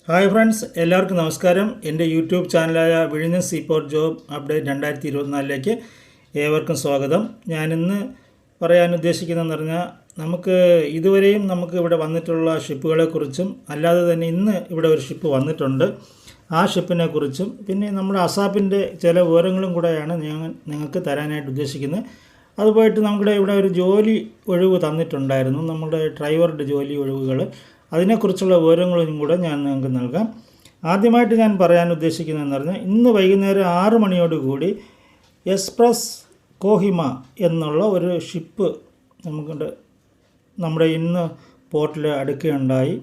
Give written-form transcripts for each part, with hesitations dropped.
Hi friends, എല്ലാവർക്കും നമസ്കാരം. എൻ്റെ യൂട്യൂബ് ചാനലായ വിഴിഞ്ഞം സീപോർട്ട് ജോബ് അപ്ഡേറ്റ് 2024 ഏവർക്കും സ്വാഗതം. ഞാനിന്ന് പറയാൻ ഉദ്ദേശിക്കുന്നതെന്ന് പറഞ്ഞാൽ നമുക്ക് ഇതുവരെയും ഇവിടെ വന്നിട്ടുള്ള ഷിപ്പുകളെക്കുറിച്ചും അല്ലാതെ തന്നെ ഇന്ന് ഇവിടെ ഒരു ഷിപ്പ് വന്നിട്ടുണ്ട്, ആ ഷിപ്പിനെ കുറിച്ചും പിന്നെ നമ്മുടെ അസാപ്പിൻ്റെ ചില വിവരങ്ങളും കൂടെയാണ് ഞാൻ നിങ്ങൾക്ക് തരാനായിട്ട് ഉദ്ദേശിക്കുന്നത്. അതുപോയിട്ട് നമ്മുടെ ഇവിടെ ഒരു ജോലി ഒഴിവ് തന്നിട്ടുണ്ടായിരുന്നു, നമ്മുടെ ഡ്രൈവറുടെ ജോലി ഒഴിവുകൾ, അതിനെക്കുറിച്ചുള്ള വിവരങ്ങളും കൂടെ ഞാൻ നിങ്ങൾക്ക് നൽകാം. ആദ്യമായിട്ട് ഞാൻ പറയാൻ ഉദ്ദേശിക്കുന്നതെന്ന് പറഞ്ഞാൽ ഇന്ന് വൈകുന്നേരം 6 മണിയോടുകൂടി എക്സ്പ്രസ് കോഹിമ എന്നുള്ള ഒരു ഷിപ്പ് നമ്മുടെ ഇന്ന് പോർട്ടിൽ അടുക്കുകയുണ്ടായി.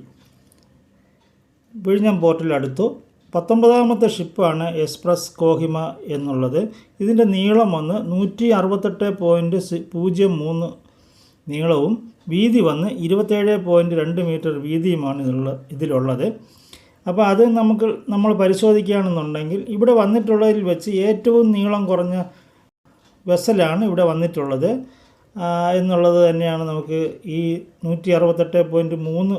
വിഴിഞ്ഞം പോർട്ടിൽ അടുത്തു. 19ാമത്തെ ഷിപ്പാണ് എക്സ്പ്രസ് കോഹിമ എന്നുള്ളത്. ഇതിൻ്റെ നീളം വന്ന് 168.03 നീളവും വീതി വന്ന് 27.2 മീറ്റർ വീതിയുമാണ് ഇതിലുള്ളത്. അപ്പോൾ അത് നമ്മൾ പരിശോധിക്കുകയാണെന്നുണ്ടെങ്കിൽ ഇവിടെ വന്നിട്ടുള്ളതിൽ വെച്ച് ഏറ്റവും നീളം കുറഞ്ഞ വെസലാണ് ഇവിടെ വന്നിട്ടുള്ളത് എന്നുള്ളത് തന്നെയാണ് നമുക്ക് ഈ 168.3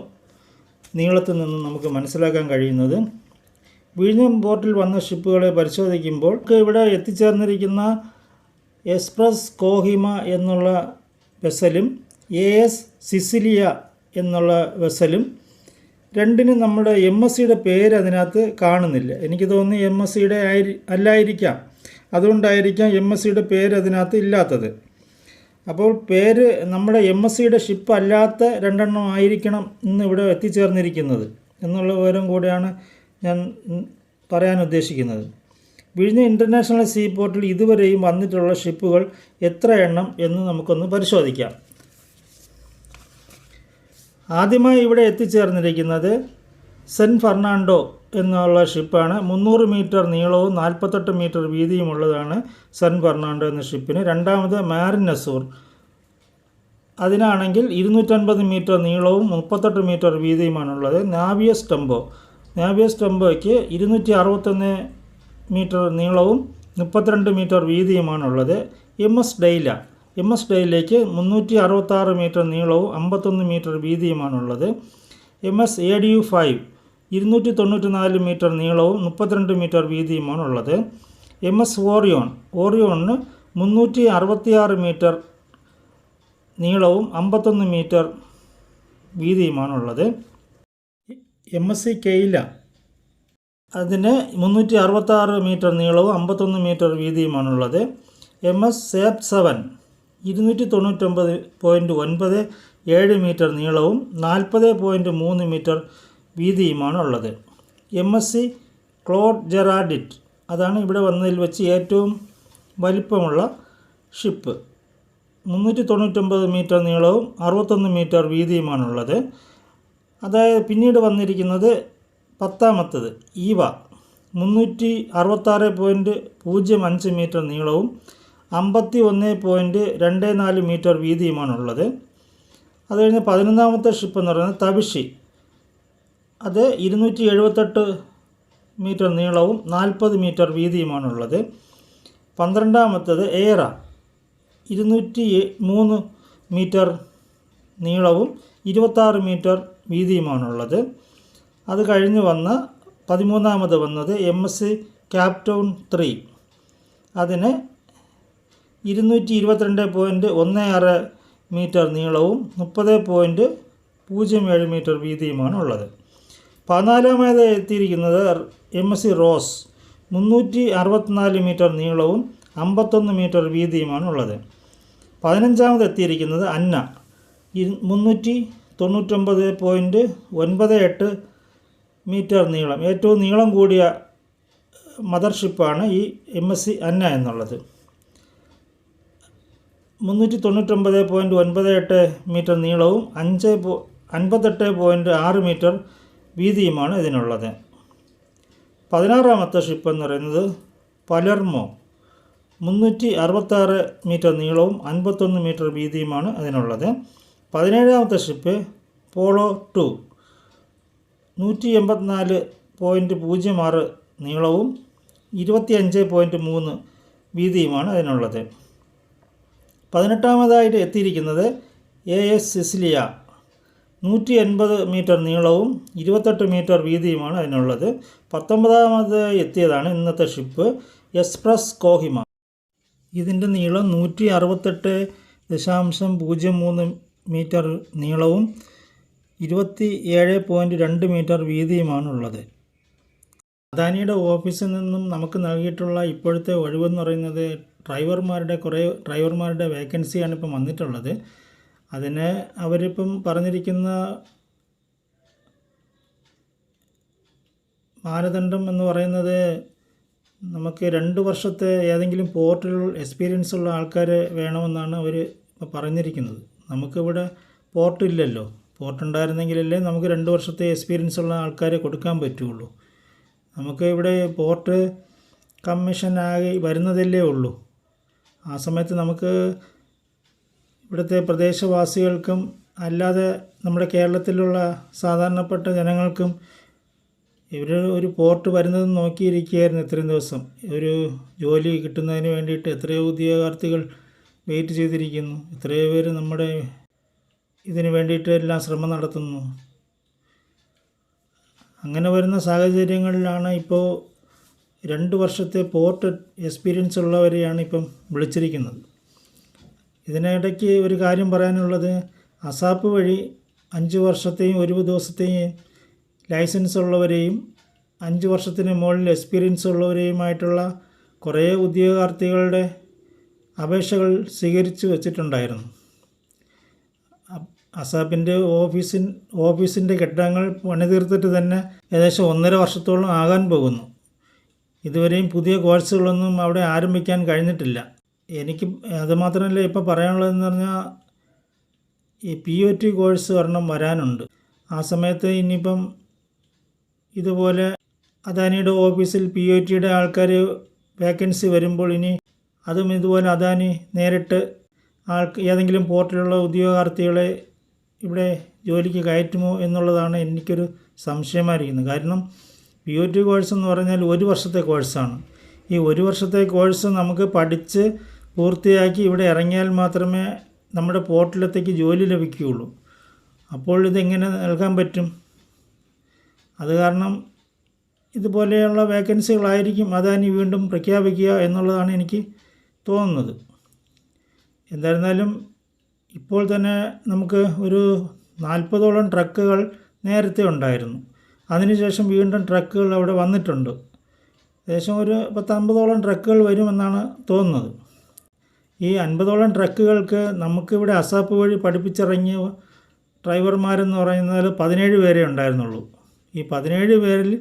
നീളത്തിൽ നിന്ന് നമുക്ക് മനസ്സിലാക്കാൻ കഴിയുന്നത്. വിഴിഞ്ഞം പോർട്ടിൽ വന്ന ഷിപ്പുകളെ പരിശോധിക്കുമ്പോൾ ഇവിടെ എത്തിച്ചേർന്നിരിക്കുന്ന എക്സ്പ്രസ് കോഹിമ എന്നുള്ള വെസലും AS സിസിലിയ എന്നുള്ള വെസലും രണ്ടിനും നമ്മുടെ MSCയുടെ പേര് അതിനകത്ത് കാണുന്നില്ല. എനിക്ക് തോന്നുന്നു MSCയുടെ അല്ലായിരിക്കാം, അതുകൊണ്ടായിരിക്കാം MSCയുടെ പേര് അതിനകത്ത് ഇല്ലാത്തത്. അപ്പോൾ പേര് നമ്മുടെ MSCയുടെ ഷിപ്പ് അല്ലാത്ത 2 ആയിരിക്കണം ഇന്ന് ഇവിടെ എത്തിച്ചേർന്നിരിക്കുന്നത് എന്നുള്ള വിവരം കൂടെയാണ് ഞാൻ പറയാൻ ഉദ്ദേശിക്കുന്നത്. വിഴിഞ്ഞം ഇൻ്റർനാഷണൽ സീ പോർട്ടിൽ ഇതുവരെയും വന്നിട്ടുള്ള ഷിപ്പുകൾ എത്ര എണ്ണം എന്ന് നമുക്കൊന്ന് പരിശോധിക്കാം. ആദ്യമായി ഇവിടെ എത്തിച്ചേർന്നിരിക്കുന്നത് സെൻറ്റ് ഫെർണാണ്ടോ എന്നുള്ള ഷിപ്പാണ്. 300 മീറ്റർ നീളവും 48 മീറ്റർ വീതിയുമുള്ളതാണ് സെൻറ്റ് ഫെർണാണ്ടോ എന്ന ഷിപ്പിന്. രണ്ടാമത് മാരിനസൂർ, അതിനാണെങ്കിൽ 250 മീറ്റർ നീളവും 38 മീറ്റർ വീതിയുമാണുള്ളത്. നാവിയസ് ടെമ്പോയ്ക്ക് 261 മീറ്റർ നീളവും 32 മീറ്റർ വീതിയുമാണുള്ളത്. MS ഡെയിലേക്ക് 366 മീറ്റർ നീളവും 51 മീറ്റർ വീതിയുമാണുള്ളത്. MS ADU5 294 മീറ്റർ നീളവും 32 മീറ്റർ വീതിയുമാണുള്ളത്. MS ഓറിയോണിന് 366 മീറ്റർ നീളവും 51 മീറ്റർ വീതിയുമാണുള്ളത്. MSC കെയില, അതിന് 366 മീറ്റർ നീളവും 51 മീറ്റർ വീതിയുമാണുള്ളത്. MS സേബ് 7 299.97 മീറ്റർ നീളവും 40.3 മീറ്റർ വീതിയുമാണുള്ളത്. MSC ക്ലോഡ് ജെറാഡിറ്റ്, അതാണ് ഇവിടെ വന്നതിൽ വെച്ച് ഏറ്റവും വലിപ്പമുള്ള ഷിപ്പ്. 399 മീറ്റർ നീളവും 61 മീറ്റർ വീതിയുമാണുള്ളത്. അതായത് പിന്നീട് വന്നിരിക്കുന്നത് 10ാമത്തത് ഈവ, 366.05 മീറ്റർ നീളവും 51.24 മീറ്റർ വീതിയുമാണുള്ളത്. അത് കഴിഞ്ഞ് 11ാമത്തെ ഷിപ്പ് എന്ന് പറയുന്നത് തബിഷി, അത് 278 മീറ്റർ നീളവും 40 മീറ്റർ വീതിയുമാണുള്ളത്. 12ാമത്തത് എയറ, 203 മീറ്റർ നീളവും 26 മീറ്റർ വീതിയുമാണുള്ളത്. അത് കഴിഞ്ഞ് 13ാമത് വന്നത് MSC ക്യാപ്റ്റൗൺ 3, അതിന് 222.16 മീറ്റർ നീളവും 30.07 മീറ്റർ വീതിയുമാണുള്ളത്. 14ാമത് എത്തിയിരിക്കുന്നത് MSC റോസ്, 364 മീറ്റർ നീളവും 51 മീറ്റർ വീതിയുമാണുള്ളത്. 15ാമത് എത്തിയിരിക്കുന്നത് അന്ന, 399.98 മീറ്റർ നീളം, ഏറ്റവും നീളം കൂടിയ മദർഷിപ്പാണ് ഈ MSC അന്ന എന്നുള്ളത്. 399.98 മീറ്റർ നീളവും 58.6 മീറ്റർ വീതിയുമാണ് ഇതിനുള്ളത്. 16ാമത്തെ ഷിപ്പ് എന്ന് പറയുന്നത് പലർമോ, 366 മീറ്റർ നീളവും 51 മീറ്റർ വീതിയുമാണ് അതിനുള്ളത്. 17ാമത്തെ ഷിപ്പ് പോളോ 2, 184.06 നീളവും 25.3 വീതിയുമാണ് അതിനുള്ളത്. 18ാമതായിട്ട് എത്തിയിരിക്കുന്നത് AS സിസിലിയ, 180 മീറ്റർ നീളവും 28 മീറ്റർ വീതിയുമാണ് അതിനുള്ളത്. 19ാമത് എത്തിയതാണ് ഇന്നത്തെ ഷിപ്പ് എക്സ്പ്രസ് കോഹിമ. ഇതിൻ്റെ നീളം 168.03 മീറ്റർ നീളവും 27.2 മീറ്റർ വീതിയുമാണുള്ളത്. അദാനിയുടെ ഓഫീസിൽ നിന്നും നമുക്ക് നൽകിയിട്ടുള്ള ഇപ്പോഴത്തെ ഒഴിവെന്ന് പറയുന്നത് ഡ്രൈവർമാരുടെ വേക്കൻസിയാണ് ഇപ്പം വന്നിട്ടുള്ളത്. അതിന് അവരിപ്പം പറഞ്ഞിരിക്കുന്ന മാനദണ്ഡം എന്ന് പറയുന്നത് നമുക്ക് 2 വർഷത്തെ ഏതെങ്കിലും പോർട്ടിൽ എക്സ്പീരിയൻസ് ഉള്ള ആൾക്കാർ വേണമെന്നാണ് അവർ ഇപ്പോൾ പറഞ്ഞിരിക്കുന്നത്. നമുക്കിവിടെ പോർട്ടില്ലല്ലോ. പോർട്ടുണ്ടായിരുന്നെങ്കിലല്ലേ നമുക്ക് 2 വർഷത്തെ എക്സ്പീരിയൻസ് ഉള്ള ആൾക്കാരെ കൊടുക്കാൻ പറ്റുള്ളൂ. നമുക്ക് ഇവിടെ പോർട്ട് കമ്മീഷനായി വരുന്നതല്ലേ ഉള്ളൂ. ആ സമയത്ത് നമുക്ക് ഇവിടുത്തെ പ്രദേശവാസികൾക്കും അല്ലാതെ നമ്മുടെ കേരളത്തിലുള്ള സാധാരണപ്പെട്ട ജനങ്ങൾക്കും ഒരു പോർട്ട് വരുന്നത് നോക്കിയിരിക്കുകയായിരുന്നു ഇത്രയും ദിവസം. ഒരു ജോലി കിട്ടുന്നതിന് വേണ്ടിയിട്ട് എത്രയോ ഉദ്യോഗാർത്ഥികൾ വെയിറ്റ് ചെയ്തിരിക്കുന്നു. എത്രയോ പേര് നമ്മുടെ ഇതിന് വേണ്ടിയിട്ട് എല്ലാം ശ്രമം നടത്തുന്നു. അങ്ങനെ വരുന്ന സാഹചര്യങ്ങളിലാണ് ഇപ്പോൾ 2 വർഷത്തെ പോർട്ട് എക്സ്പീരിയൻസ് ഉള്ളവരെയാണ് ഇപ്പം വിളിച്ചിരിക്കുന്നത്. ഇതിനിടയ്ക്ക് ഒരു കാര്യം പറയാനുള്ളത്, അസാപ്പ് വഴി 5 വർഷത്തെയും 1 ദിവസത്തെയും ലൈസൻസ് ഉള്ളവരെയും 5 വർഷത്തിന് മുകളിൽ എക്സ്പീരിയൻസ് ഉള്ളവരെയുമായിട്ടുള്ള കുറേ ഉദ്യോഗാർത്ഥികളുടെ അപേക്ഷകൾ സ്വീകരിച്ച് വച്ചിട്ടുണ്ടായിരുന്നു. അസാപ്പിൻ്റെ ഓഫീസിൻ്റെ കെട്ടിടങ്ങൾ പണിതീർത്തിട്ട് തന്നെ ഏകദേശം 1.5 വർഷത്തോളം ആകാൻ പോകുന്നു. ഇതുവരെയും പുതിയ കോഴ്സുകളൊന്നും അവിടെ ആരംഭിക്കാൻ കഴിഞ്ഞിട്ടില്ല. എനിക്ക് അതുമാത്രമല്ല ഇപ്പോൾ പറയാനുള്ളതെന്ന് പറഞ്ഞാൽ ഈ POT കോഴ്സ് ഒരെണ്ണം വരാനുണ്ട്. ആ സമയത്ത് ഇനിയിപ്പം ഇതുപോലെ അദാനിയുടെ ഓഫീസിൽ POTയുടെ ആൾക്കാർ വേക്കൻസി വരുമ്പോൾ ഇനി അതും ഇതുപോലെ അദാനി നേരിട്ട് ഏതെങ്കിലും പോർട്ടിലുള്ള ഉദ്യോഗാർത്ഥികളെ ഇവിടെ ജോലിക്ക് കയറ്റുമോ എന്നുള്ളതാണ് എനിക്കൊരു സംശയമായിരിക്കുന്നത്. കാരണം POT കോഴ്സ് എന്ന് പറഞ്ഞാൽ 1 വർഷത്തെ കോഴ്സാണ്. ഈ 1 വർഷത്തെ കോഴ്സ് നമുക്ക് പഠിച്ച് പൂർത്തിയാക്കി ഇവിടെ ഇറങ്ങിയാൽ മാത്രമേ നമ്മുടെ പോർട്ടിലത്തേക്ക് ജോലി ലഭിക്കുകയുള്ളൂ. അപ്പോൾ ഇതെങ്ങനെ നൽകാൻ പറ്റും? അത് കാരണം ഇതുപോലെയുള്ള വേക്കൻസികളായിരിക്കും അദാനി വീണ്ടും പ്രഖ്യാപിക്കുക എന്നുള്ളതാണ് എനിക്ക് തോന്നുന്നത്. എന്തായിരുന്നാലും ഇപ്പോൾ തന്നെ നമുക്ക് ഒരു 40ഓളം ട്രക്കുകൾ നേരത്തെ ഉണ്ടായിരുന്നു. അതിനുശേഷം വീണ്ടും ട്രക്കുകൾ അവിടെ വന്നിട്ടുണ്ട്. ഏകദേശം ഒരു 10-50ഓളം ട്രക്കുകൾ വരുമെന്നാണ് തോന്നുന്നത്. ഈ 50ഓളം ട്രക്കുകൾക്ക് നമുക്കിവിടെ അസാപ്പ് വഴി പഠിപ്പിച്ചിറങ്ങിയ ഡ്രൈവർമാരെന്ന് പറയുന്നത് 17 പേരെ ഉണ്ടായിരുന്നുള്ളൂ. ഈ 17 പേരിൽ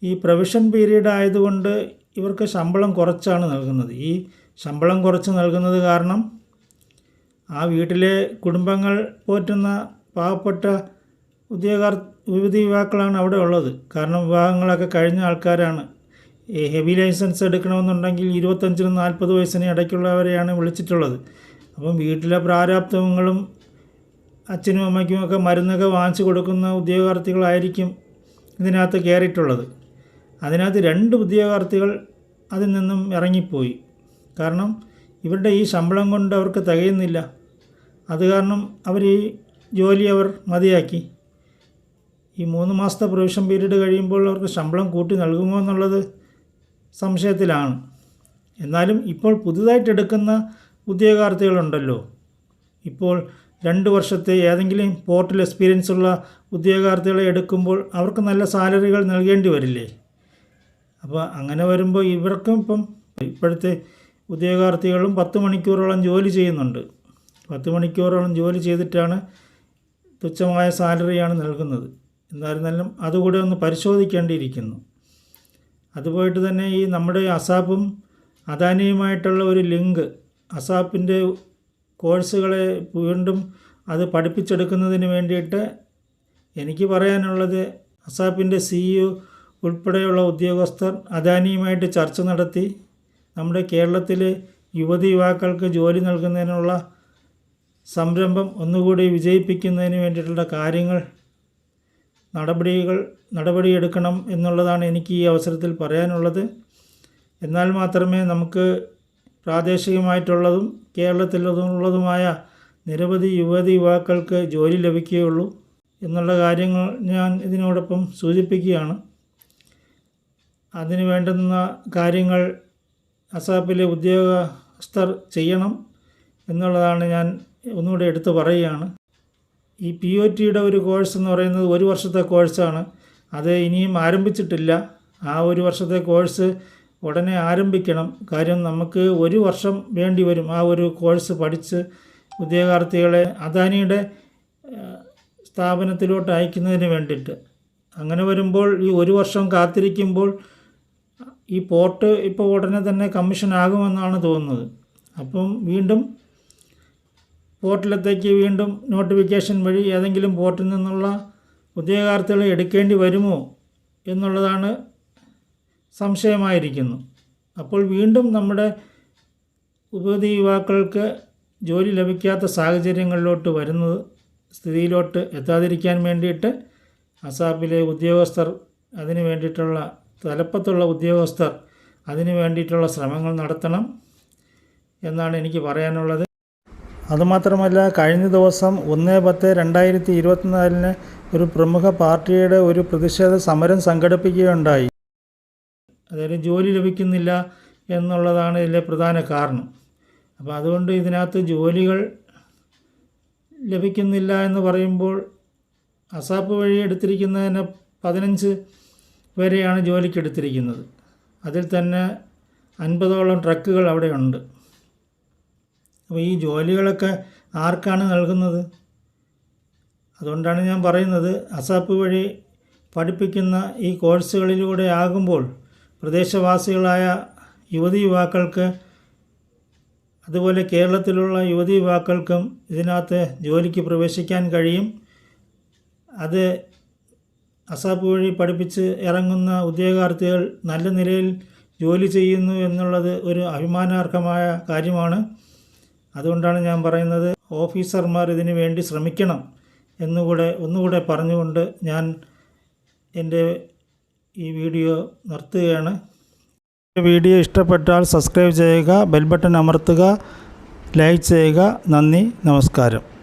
ഈ പ്രൊവിഷൻ പീരീഡ് ആയതുകൊണ്ട് ഇവർക്ക് ശമ്പളം കുറച്ചാണ് നൽകുന്നത്. ഈ ശമ്പളം കുറച്ച് നൽകുന്നത് കാരണം ആ വീട്ടിലെ കുടുംബങ്ങൾ പോറ്റുന്ന പാവപ്പെട്ട യുവാക്കളാണ് അവിടെ ഉള്ളത്. കാരണം വിവാഹങ്ങളൊക്കെ കഴിഞ്ഞ ആൾക്കാരാണ്. ഈ ഹെവി ലൈസൻസ് എടുക്കണമെന്നുണ്ടെങ്കിൽ 25-40 വയസ്സിന് ഇടയ്ക്കുള്ളവരെയാണ് വിളിച്ചിട്ടുള്ളത്. അപ്പം വീട്ടിലെ പ്രാരാബ്ധങ്ങളും അച്ഛനും അമ്മയ്ക്കുമൊക്കെ മരുന്നൊക്കെ വാങ്ങിച്ചു കൊടുക്കുന്ന ഉദ്യോഗാർത്ഥികളായിരിക്കും ഇതിനകത്ത് കയറിയിട്ടുള്ളത്. അതിനകത്ത് 2 ഉദ്യോഗാർത്ഥികൾ അതിൽ നിന്നും ഇറങ്ങിപ്പോയി. കാരണം ഇവരുടെ ഈ ശമ്പളം കൊണ്ട് അവർക്ക് തികയുന്നില്ല. അത് കാരണം അവർ ഈ ജോലി മതിയാക്കി. ഈ 3 മാസത്തെ പ്രൊവിഷൻ പീരീഡ് കഴിയുമ്പോൾ അവർക്ക് ശമ്പളം കൂട്ടി നൽകുമോ എന്നുള്ളത് സംശയത്തിലാണ്. എന്നാലും ഇപ്പോൾ പുതുതായിട്ട് എടുക്കുന്ന ഉദ്യോഗാർത്ഥികളുണ്ടല്ലോ, ഇപ്പോൾ 2 വർഷത്തെ ഏതെങ്കിലും പോർട്ടിൽ എക്സ്പീരിയൻസ് ഉള്ള ഉദ്യോഗാർത്ഥികളെ എടുക്കുമ്പോൾ അവർക്ക് നല്ല സാലറികൾ നൽകേണ്ടി വരില്ലേ? അപ്പോൾ അങ്ങനെ വരുമ്പോൾ ഇവർക്കും ഇപ്പോഴത്തെ ഉദ്യോഗാർത്ഥികളും 10 മണിക്കൂറോളം ജോലി ചെയ്യുന്നുണ്ട്. 10 മണിക്കൂറോളം ജോലി ചെയ്തിട്ടാണ് തുച്ഛമായ സാലറിയാണ് നൽകുന്നത്. എന്തായിരുന്നാലും അതുകൂടെ ഒന്ന് പരിശോധിക്കേണ്ടിയിരിക്കുന്നു. അതുപോയിട്ട് തന്നെ ഈ നമ്മുടെ അസാപ്പും അദാനിയുമായിട്ടുള്ള ഒരു ലിങ്ക്, അസാപ്പിൻ്റെ കോഴ്സുകളെ വീണ്ടും അത് പഠിപ്പിച്ചെടുക്കുന്നതിന് വേണ്ടിയിട്ട് എനിക്ക് പറയാനുള്ളത്, അസാപ്പിൻ്റെ CEO ഉൾപ്പെടെയുള്ള ഉദ്യോഗസ്ഥർ അദാനിയുമായിട്ട് ചർച്ച നടത്തി നമ്മുടെ കേരളത്തിലെ യുവാക്കൾക്ക് ജോലി നൽകുന്നതിനുള്ള സംരംഭം ഒന്നുകൂടി വിജയിപ്പിക്കുന്നതിന് വേണ്ടിയിട്ടുള്ള നടപടിയെടുക്കണം എന്നുള്ളതാണ് എനിക്ക് ഈ അവസരത്തിൽ പറയാനുള്ളത്. എന്നാൽ മാത്രമേ നമുക്ക് പ്രാദേശികമായിട്ടുള്ളതും കേരളത്തിലുള്ളതുമായ നിരവധി യുവാക്കൾക്ക് ജോലി ലഭിക്കുകയുള്ളൂ. എന്നുള്ള കാര്യങ്ങൾ ഞാൻ ഇതിനോടൊപ്പം സൂചിപ്പിക്കുകയാണ്. അതിന് വേണ്ടുന്ന കാര്യങ്ങൾ അസാപ്പിലെ ഉദ്യോഗസ്ഥർ ചെയ്യണം എന്നുള്ളതാണ് ഞാൻ ഒന്നുകൂടെ എടുത്തു പറയുകയാണ്. ഈ POTയുടെ ഒരു കോഴ്സ് എന്ന് പറയുന്നത് 1 വർഷത്തെ കോഴ്സാണ്. അത് ഇനിയും ആരംഭിച്ചിട്ടില്ല. ആ 1 വർഷത്തെ കോഴ്സ് ഉടനെ ആരംഭിക്കണം. കാര്യം നമുക്ക് 1 വർഷം വേണ്ടി വരും ആ ഒരു കോഴ്സ് പഠിച്ച് ഉദ്യോഗാർത്ഥികളെ അദാനിയുടെ സ്ഥാപനത്തിലോട്ട് അയക്കുന്നതിന് വേണ്ടിയിട്ട്. അങ്ങനെ വരുമ്പോൾ ഈ 1 വർഷം കാത്തിരിക്കുമ്പോൾ ഈ പോർട്ട് ഇപ്പോൾ ഉടനെ തന്നെ കമ്മീഷൻ ആകുമെന്നാണ് തോന്നുന്നത്. അപ്പം വീണ്ടും പോർട്ടിലത്തേക്ക് വീണ്ടും നോട്ടിഫിക്കേഷൻ വഴി ഏതെങ്കിലും പോർട്ടിൽ നിന്നുള്ള ഉദ്യോഗാർത്ഥികളെ എടുക്കേണ്ടി വരുമോ എന്നുള്ളതാണ് സംശയമായിരിക്കുന്നു. അപ്പോൾ വീണ്ടും നമ്മുടെ യുവതി യുവാക്കൾക്ക് ജോലി ലഭിക്കാത്ത സാഹചര്യങ്ങളിലോട്ട് വരുന്നത് സ്ഥിതിയിലോട്ട് എത്താതിരിക്കാൻ വേണ്ടിയിട്ട് അസാപ്പിലെ ഉദ്യോഗസ്ഥർ അതിന് വേണ്ടിയിട്ടുള്ള തലപ്പത്തുള്ള ഉദ്യോഗസ്ഥർ അതിന് വേണ്ടിയിട്ടുള്ള ശ്രമങ്ങൾ നടത്തണം എന്നാണ് എനിക്ക് പറയാനുള്ളത്. അതുമാത്രമല്ല, കഴിഞ്ഞ ദിവസം 1/10/2024 ഒരു പ്രമുഖ പാർട്ടിയുടെ ഒരു പ്രതിഷേധ സമരം സംഘടിപ്പിക്കുകയുണ്ടായി. അതായത് ജോലി ലഭിക്കുന്നില്ല എന്നുള്ളതാണ് ഇതിലെ പ്രധാന കാരണം. അപ്പോൾ അതുകൊണ്ട് ഇതിനകത്ത് ജോലികൾ ലഭിക്കുന്നില്ല എന്ന് പറയുമ്പോൾ അസാപ്പ് വഴി എടുത്തിരിക്കുന്നതിന് 15 വരെയാണ് ജോലിക്ക് എടുത്തിരിക്കുന്നത്. അതിൽ തന്നെ 50ഓളം ട്രക്കുകൾ അവിടെയുണ്ട്. അപ്പോൾ ഈ ജോലികളൊക്കെ ആർക്കാണ് നൽകുന്നത്? അതുകൊണ്ടാണ് ഞാൻ പറയുന്നത്, അസാപ്പ് വഴി പഠിപ്പിക്കുന്ന ഈ കോഴ്സുകളിലൂടെ ആകുമ്പോൾ പ്രദേശവാസികളായ യുവതി യുവാക്കൾക്ക് അതുപോലെ കേരളത്തിലുള്ള യുവതി യുവാക്കൾക്കും ഇതിനകത്ത് ജോലിക്ക് പ്രവേശിക്കാൻ കഴിയും. അത് അസാപ്പ് വഴി പഠിപ്പിച്ച് ഇറങ്ങുന്ന ഉദ്യോഗാർത്ഥികൾ നല്ല നിലയിൽ ജോലി ചെയ്യുന്നു എന്നുള്ളത് ഒരു അഭിമാനാർഹമായ കാര്യമാണ്. അതുകൊണ്ടാണ് ഞാൻ പറയുന്നത്, ഓഫീസർമാർ ഇതിനു വേണ്ടി ശ്രമിക്കണം ഒന്നുകൂടെ പറഞ്ഞുകൊണ്ട് ഞാൻ എൻ്റെ ഈ വീഡിയോ നിർത്തുകയാണ്. വീഡിയോ ഇഷ്ടപ്പെട്ടാൽ സബ്സ്ക്രൈബ് ചെയ്യുക, ബെൽ ബട്ടൺ അമർത്തുക, ലൈക്ക് ചെയ്യുക. നന്ദി, നമസ്കാരം.